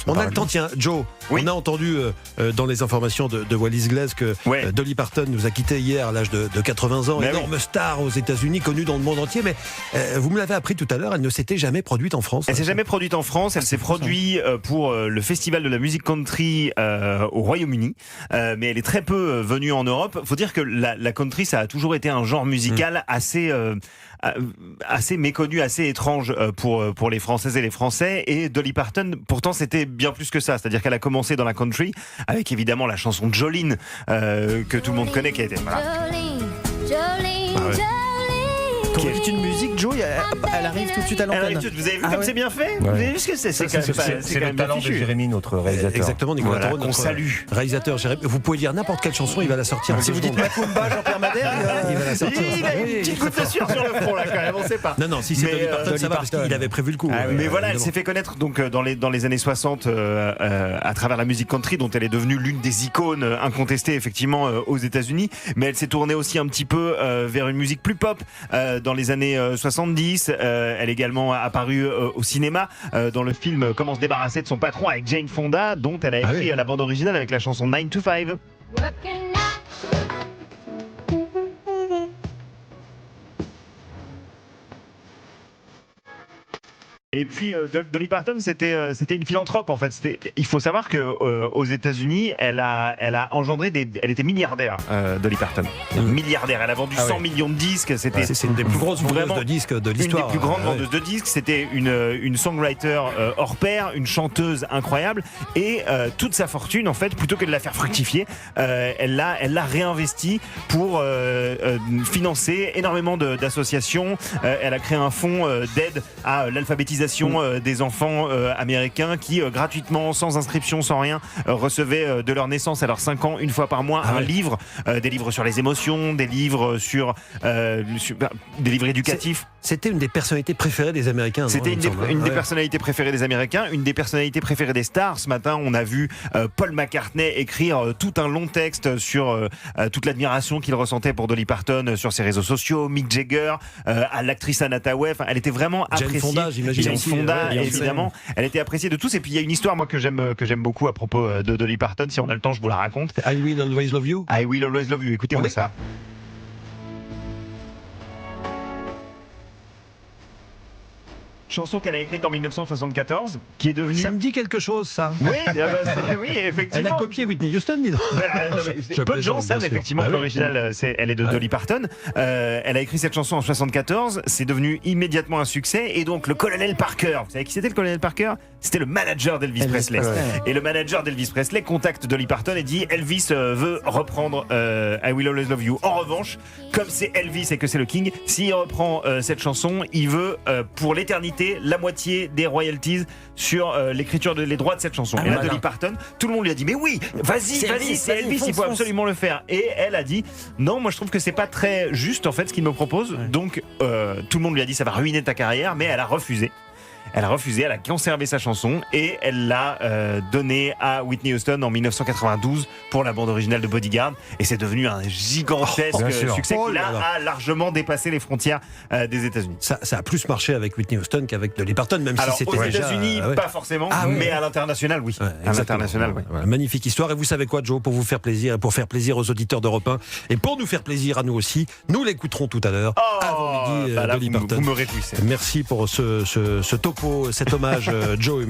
On a le temps, tiens, Joe. Oui. On a entendu dans les informations de Wallis Glaze que Dolly Parton nous a quittés hier à l'âge de 80 ans. Énorme star aux États-Unis, connue dans le monde entier. Mais vous me l'avez appris tout à l'heure, elle ne s'était jamais produite en France. Elle s'est jamais produite en France. Elle s'est produite pour le festival de la musique country au Royaume-Uni. Mais elle est très peu venue en Europe. Faut dire que la country, ça a toujours été un genre musical assez méconnu, assez étrange pour les Françaises et les Français. Et Dolly Parton, pourtant, c'était bien plus que ça. C'est-à-dire qu'elle a commencé dans la country avec évidemment la chanson Jolene que tout le monde connaît, qui a été Quand vous dites une musique, Joe, elle arrive tout de suite à l'antenne. Vous avez vu comme c'est bien fait? Vous avez vu ce que c'est? C'est le talent de Jérémy, notre réalisateur. Exactement, Nicolas Voilà, Taureau, qu'on notre salue. Réalisateur Jérémy. Vous pouvez dire n'importe quelle chanson, il va la sortir. Si vous dites Macumba, Jean-Pierre Madère, il va la sortir. Il a une petite goutte de sueur sur le front là quand même, on sait pas. Non, si c'est Dolly Parton, ça va parce qu'il avait prévu le coup. Mais voilà, elle s'est fait connaître donc dans les années 60 à travers la musique country, dont elle est devenue l'une des icônes incontestées effectivement aux États-Unis. Mais elle s'est tournée aussi un petit peu vers une musique plus pop dans les années 70. Elle est également apparue au cinéma dans le film Comment se débarrasser de son patron avec Jane Fonda, dont elle a écrit la bande originale avec la chanson 9 to 5. Et puis Dolly Parton, c'était une philanthrope en fait. Il faut savoir que aux États-Unis, elle a engendré elle était milliardaire, Dolly Parton. Milliardaire. Elle a vendu 100 millions de disques. C'est une des plus grosses vendeuses de disques de l'histoire. Une des plus grandes vendeuses de disques. C'était une songwriter hors pair, une chanteuse incroyable. Et toute sa fortune, en fait, plutôt que de la faire fructifier, elle l'a réinvestie pour financer énormément d'associations. Elle a créé un fonds d'aide à l'alphabétisation des enfants américains qui gratuitement, sans inscription, sans rien, recevaient de leur naissance à leurs 5 ans, une fois par mois, un livre, des livres sur les émotions, des livres des livres éducatifs. C'était une des personnalités préférées des Américains. C'était une des personnalités préférées des Américains, une des personnalités préférées des stars. Ce matin, on a vu Paul McCartney écrire tout un long texte sur toute l'admiration qu'il ressentait pour Dolly Parton sur ses réseaux sociaux, Mick Jagger, à l'actrice Anna Thaoué. Enfin, elle était vraiment appréciée. Jane Fonda, j'imagine. Jane Fonda, évidemment. Elle était appréciée de tous. Et puis il y a une histoire, moi, que j'aime beaucoup à propos de Dolly Parton. Si on a le temps, je vous la raconte. I Will Always Love You. I Will Always Love You. Écoutez, on a ça. Chanson qu'elle a écrite en 1974, qui est devenue... Ça me dit quelque chose, ça. Oui, oui, effectivement. Elle a copié Whitney Houston, dis donc. Peu de gens savent effectivement que l'original, elle est de Dolly Parton. Elle a écrit cette chanson en 74, c'est devenu immédiatement un succès. Et donc le colonel Parker, vous savez qui c'était le colonel Parker? C'était le manager d'Elvis Presley. Et le manager d'Elvis Presley contacte Dolly Parton et dit Elvis veut reprendre I Will Always Love You. En revanche, comme c'est Elvis et que c'est le King, s'il reprend cette chanson, il veut pour l'éternité la moitié des royalties sur l'écriture les droits de cette chanson. Et là, Dolly Parton, tout le monde lui a dit mais oui, vas-y, c'est Elvis, il faut absolument le faire. Et elle a dit non, moi je trouve que c'est pas très juste en fait ce qu'il me propose. Donc tout le monde lui a dit ça va ruiner ta carrière, mais elle a refusé. Elle a conservé sa chanson et elle l'a donnée à Whitney Houston en 1992 pour la bande originale de Bodyguard. Et c'est devenu un gigantesque succès qui a largement dépassé les frontières des États-Unis. Ça a plus marché avec Whitney Houston qu'avec Dolly Parton, même si c'était aux États-Unis, pas forcément, mais à l'international, oui. À l'international, oui. Voilà, magnifique histoire. Et vous savez quoi, Joe, pour vous faire plaisir et pour faire plaisir aux auditeurs d'Europe 1 et pour nous faire plaisir à nous aussi, nous l'écouterons tout à l'heure avant midi. Dolly Parton. Vous me réjouissez. Merci pour ce topo, cet hommage, Joe.